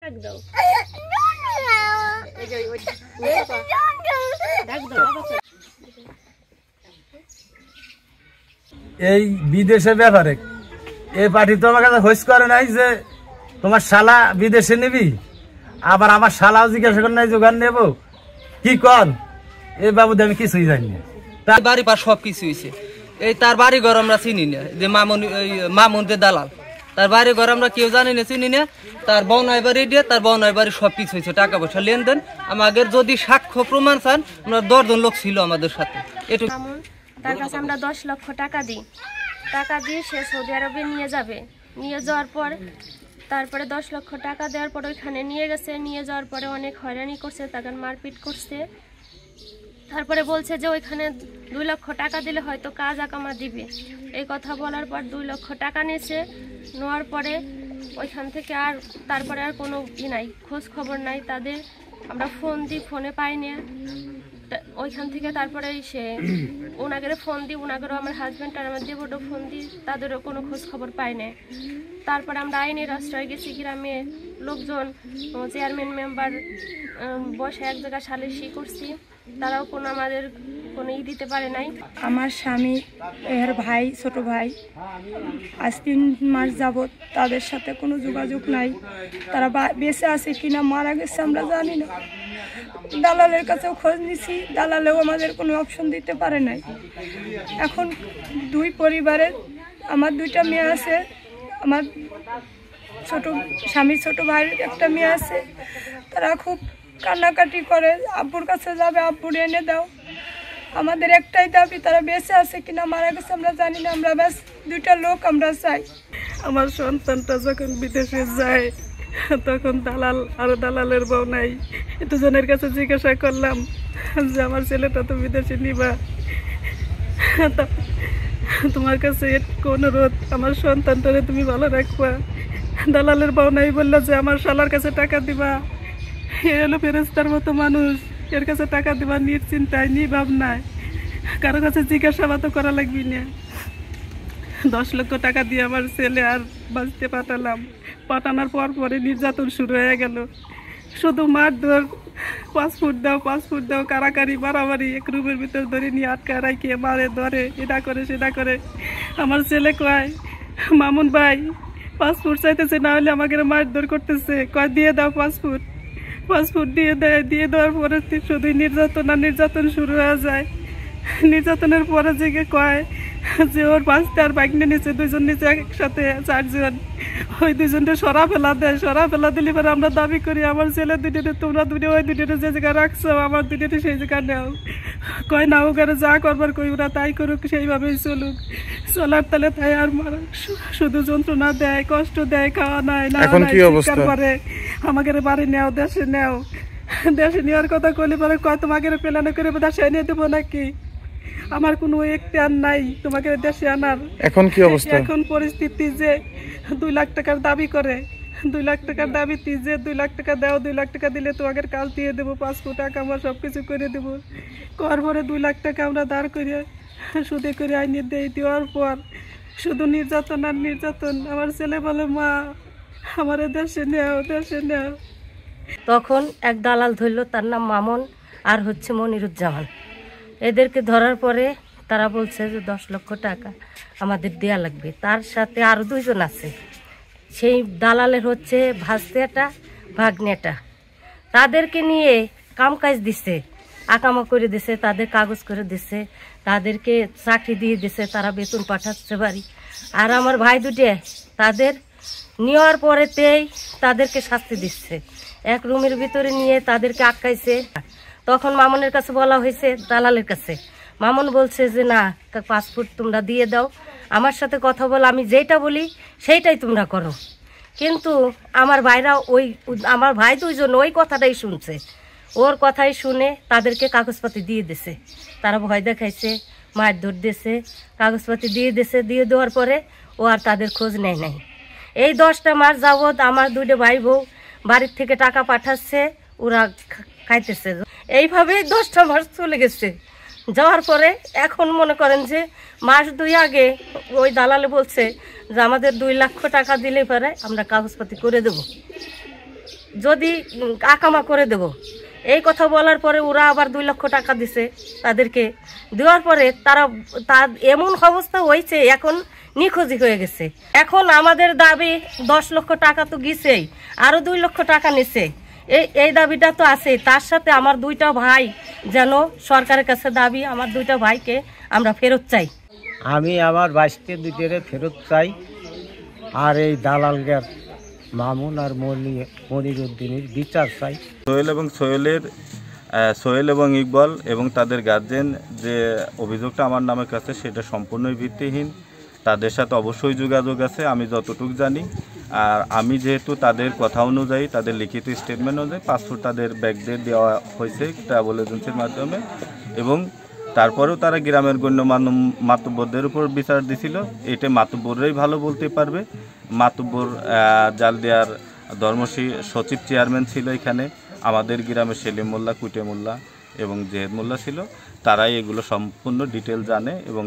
এই বিদেশের ব্যাপারে এই পার্টি তো আমার কাছে হোস করে নাই যে তোমার শালা বিদেশে নিবি, আবার আমার শালাও জিজ্ঞাসা করে নাই জোগান নেবো কি কর। এই বাবুদে আমি কিছুই জানি না, তার বাড়ি পার সব কিছু হয়েছে। এই তার বাড়ি ঘর আমরা চিনি না, যে মামুনদের দালাল, তার বাড়ি ঘর আমরা কেউ জানি না, চিনি না। তার বউনাই বাড়ি দিয়ে তার বউনাই বাড়ি সব কিছু হয়েছে, টাকা পয়সা লেনদেন। আমাদের যদি সাক্ষ্য প্রমাণ চান, আমরা 10 জন লোক ছিল আমাদের সাথে। এটুকু তার কাছে আমরা 10 লক্ষ টাকা দিই, টাকা দিয়ে সে সৌদি আরবে নিয়ে যাবে। নিয়ে যাওয়ার পর তারপরে 10 লক্ষ টাকা দেওয়ার পর ওইখানে নিয়ে গেছে। নিয়ে যাওয়ার পরে অনেক হয়রানি করছে, তাকে মারপিট করছে। তারপরে বলছে যে ওইখানে 2 লক্ষ টাকা দিলে হয়তো কাজ আকামা দিবে। এই কথা বলার পর 2 লক্ষ টাকা নিয়েছে। নেওয়ার পরে ওইখান থেকে আর তারপরে আর কোনো নাই, খোঁজ খবর নাই তাদের। আমরা ফোন দিই, ফোনে পাই না ওইখান থেকে। তারপরে সে ওনাকে ফোন দিই, ওনাকেও আমার হাজব্যান্ড আর আমার দেবরও ফোন দিই, তাদেরও কোনো খোঁজ খবর পাই না। তারপরে আমরা আইনের আশ্রয় গেছি, গ্রামে লোকজন চেয়ারম্যান মেম্বার বসে এক জায়গায় সালিশি করছি, তারাও কোনো আমাদের কোনো দিতে পারে নাই। আমার স্বামী এর ভাই, ছোট ভাই, আজ 3 মাস যাবৎ তাদের সাথে কোনো যোগাযোগ নাই। তারা বেঁচে আছে কিনা মারা গেছে আমরা জানি না। দালালের কাছেও খোঁজ নিছি, দালালেও আমাদের কোনো অপশন দিতে পারে নাই। এখন 2 পরিবারের আমার 2টা মেয়ে আছে, আমার ছোট স্বামীর ছোট ভাইয়ের একটা মেয়ে আছে। তারা খুব কান্নাকাটি করে, আব্বুর কাছে যাবে, আব্বুর এনে দাও। আমাদের একটাই দাবি, তারা বেঁচে আছে কিনা মারা গেছে আমরা জানি না। আমরা ব্যাস 2টা লোক আমরা চাই। আমার সন্তানটা যখন বিদেশে যায় তখন দালাল আর দালালের বউ নাই, দুজনের কাছে জিজ্ঞাসা করলাম যে আমার ছেলেটা তো বিদেশে নিবা, তোমার কাছে অনুরোধ আমার সন্তানটারে তুমি ভালো রাখবা। দালালের বউ নাই বললো যে আমার শালার কাছে টাকা দিবা। এ হলো ফেরেস্তার মতো মানুষ, এর কাছে টাকা দিবা নিশ্চিন্তায়, নিভাবনায়, কারো কাছে জিজ্ঞাসাবাদ করা লাগবি না। 10 লক্ষ টাকা দিয়ে আমার ছেলে আর বাঁচতে পাঠালাম। পাঠানোর পরে নির্যাতন শুরু হয়ে গেল। শুধু মারধর, পাসপোর্ট দাও, কারাকারি, বাড়াবাড়ি, এক রুমের ভিতর ধরে নিয়ে আটকা রাখিয়ে মারে ধরে, এটা করে সেটা করে। আমার ছেলে কয়, মামুন ভাই পাসপোর্ট চাইতেছে, না হলে আমাকে মারধর করতেছে। কয় দিয়ে দাও পাসপোর্ট দিয়ে দেয়। দিয়ে দেওয়ার পরে শুধু নির্যাতন শুরু হয়ে যায়। নির্যাতনের পরে যে কয় যে ওর 5টা আর বাইক নিচে, 2জন নিচে একসাথে 4 জন, ওই 2জনকে সরা ফেলা দিলে পরে আমরা দাবি করি আমার ছেলে 2টা তোমরা 2টা ওই 2টা যে জায়গায় রাখছো আমার 2টা সেই জায়গায় নেও। কয় না, ওখানে যা করবার কই ওরা তাই করুক, সেইভাবেই চলুক। চলার তালে তাই আর শুধু যন্ত্রণা দেয়, কষ্ট দেয়, খাওয়া নাই না করে। আমাকে বাড়ি নেও, দেশে নেওয়ার কথা কইলে পরে কয় তোমাকে প্ল্যানে করে দেশে এনে দেবো নাকি, আমার কোনো এখতিয়ার নাই তোমাকে দেশে আনার। এখন কি অবস্থা? এখন পরিস্থিতি যে 2 লাখ টাকার দাবি করে, 2 লাখ টাকার দাবি যে 2 লাখ টাকা দাও, 2 লাখ টাকা দিলে তোমাকে কাল দিয়ে দেবো, পাসপোর্ট টাকা আমার সব কিছু করে দেবো। করার পরে 2 লাখ টাকা আমরা দাঁড় করে সুদে করে আইনে দেওয়ার পর শুধু নির্যাতন আর নির্যাতন। আমার ছেলে বলে, মা আমার দেশে নেও। তখন এক দালাল ধরল, তার নাম মামুন আর হচ্ছে মনিরুজ্জামান। এদেরকে ধরার পরে তারা বলছে যে 10 লক্ষ টাকা আমাদের দেয়া লাগবে। তার সাথে আরও 2 জন আছে, সেই দালালের হচ্ছে ভাস্তেটা ভাগ্নেটা। তাদেরকে নিয়ে কামকাজ দিছে, আকামা করে দিছে, তাদের কাগজ করে দিছে, তাদেরকে চাকরি দিয়ে দিছে, তারা বেতন পাঠাচ্ছে বাড়ি। আর আমার ভাই 2টে তাদের নেওয়ার পরেতেই তাদেরকে শাস্তি দিচ্ছে, এক রুমের ভিতরে নিয়ে তাদেরকে আটকাইছে। তখন মামুনের কাছে বলা হয়েছে, দালালের কাছে। মামুন বলছে যে না, পাসপোর্ট তোমরা দিয়ে দাও, আমার সাথে কথা বল, আমি যেটা বলি সেইটাই তোমরা করো। কিন্তু আমার ভাই 2 জন ওই কথাটাই শুনছে, ওর কথাই শুনে তাদেরকে কাগজপাতি দিয়ে দিছে। তারা ভয় দেখাইছে, মারধর দিয়েছে, কাগজপাতি দিয়ে দিছে। দিয়ে দেওয়ার পরে ও আর তাদের খোঁজ নেয় নাই। এই 10টা মাস যাবৎ আমার 2 ভাই বউ বাড়ির থেকে টাকা পাঠাচ্ছে, ওরা খাইতেছে। এইভাবেই 10টা মাস চলে গেছে। যাওয়ার পরে এখন মনে করেন যে মাস 2 আগে ওই দালালে বলছে যে আমাদের 2 লক্ষ টাকা দিলে পরে আমরা কাগজপাতি করে দেব। যদি আকামা করে দেব। এই কথা বলার পরে ওরা আবার 2 লক্ষ টাকা দিছে তাদেরকে। দেওয়ার পরে তার এমন অবস্থা হয়েছে এখন নিখোঁজি হয়ে গেছে। এখন আমাদের দাবি 10 লক্ষ টাকা তো গিয়েছেই, আরও 2 লক্ষ টাকা নিছে। এই দাবিটা তো আছে। তার সাথে আমার 2টা ভাই যেন সরকারের কাছে দাবি, আমার 2টা ভাইকে আমরা ফেরত চাই। আমি আমার 22টি দুইটারে ফেরত চাই। আর এই দালালগার মামুন আর মনিরুদ্দিনের বিচার চাই। সোহেল এবং ইকবাল এবং তাদের গার্জেন যে অভিযোগটা আমার নামের কাছে সেটা সম্পূর্ণই ভিত্তিহীন। তাদের সাথে অবশ্যই যোগাযোগ আছে আমি যতটুকু জানি। আর আমি যেহেতু তাদের কথা অনুযায়ী, তাদের লিখিত স্টেটমেন্ট অনুযায়ী পাসপোর্ট তাদের ব্যাগদের দেওয়া হয়েছে ট্রাভেল এজেন্সির মাধ্যমে, এবং তারপরেও তারা গ্রামের গণ্যমান্য মাতব্বরদের উপর বিচার দিছিল। এটা মাতব্বররাই ভালো বলতে পারবে। মাতব্বর জালদিয়ার ধর্মশ্রী সচিব চেয়ারম্যান ছিল এখানে, আমাদের গ্রামে সেলিম মোল্লা, কুটে মোল্লা এবং জেহেদ মোল্লা ছিল। তারাই এগুলো সম্পূর্ণ ডিটেল জানে এবং